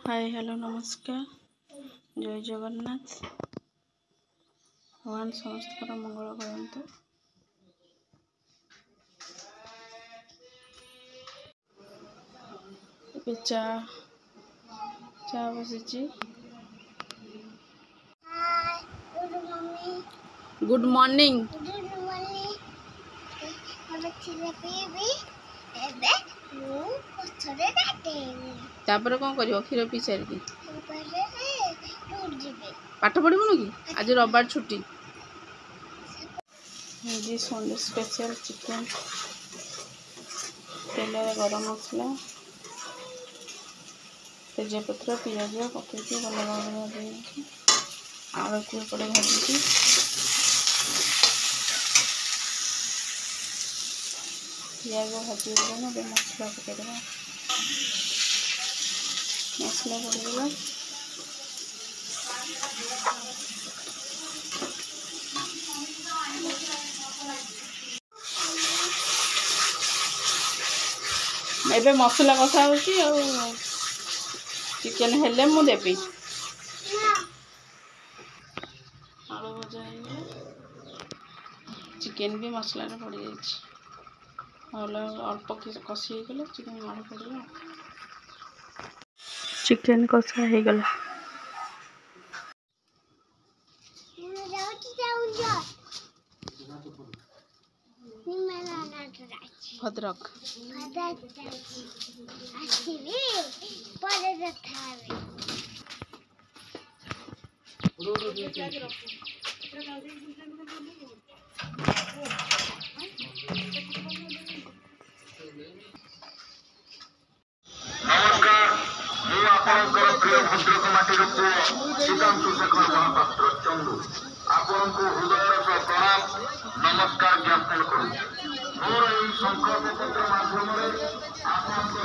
Hi hello नमस्कार जय जगन्नाथ भगवान समस्त मंगल करंतु। चा चा बसी गुड मॉर्निंग तापर कौन कर क्षीर पी सारी पाठ पढ़ुन कि आज रविवार छुट्टी संडे स्पेशल चिकन तेल गरम मसला तेजपत्र पिज पकड़ भल भाव आलू को एपटे भाजी पिज भाजी मसला पकड़ मसला पड़ेगा एबे मसला कषा हो चिकेन हेले मु देबी आलू भजा चिकेन भी मसला पड़ जाए अल्प कषि गले चिकेन आलू पड़ा चिकेन कषा हो गला भद्रक नमस्कार ज्ञापन करूँ मोर यही संकल्प पत्र माध्यम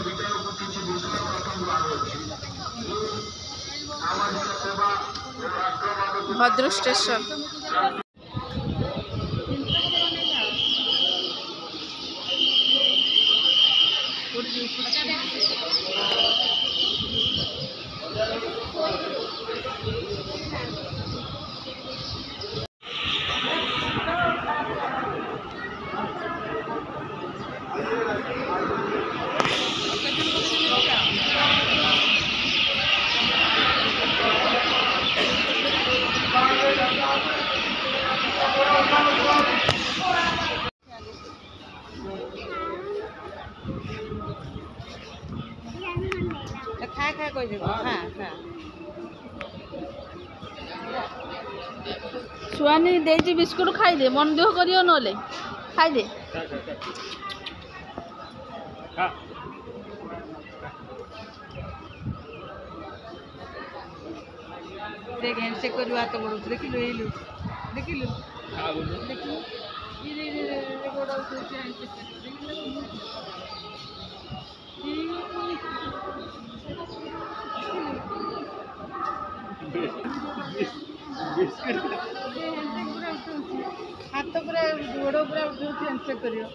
विचार को किसी विषय प्रथम सामाजिक सेवा भद्र स्टेशन सुहानी देती बिस्कुट खाईदे मन देह करियो नले खाईदे देख हैंडशेक करवा तो बड़ देखिलु एलु देखिलु देखिलु ये गोड़ा से हैंडशेक हाथ पूरा गोड़ पूरा उठे हैंडशेक करियो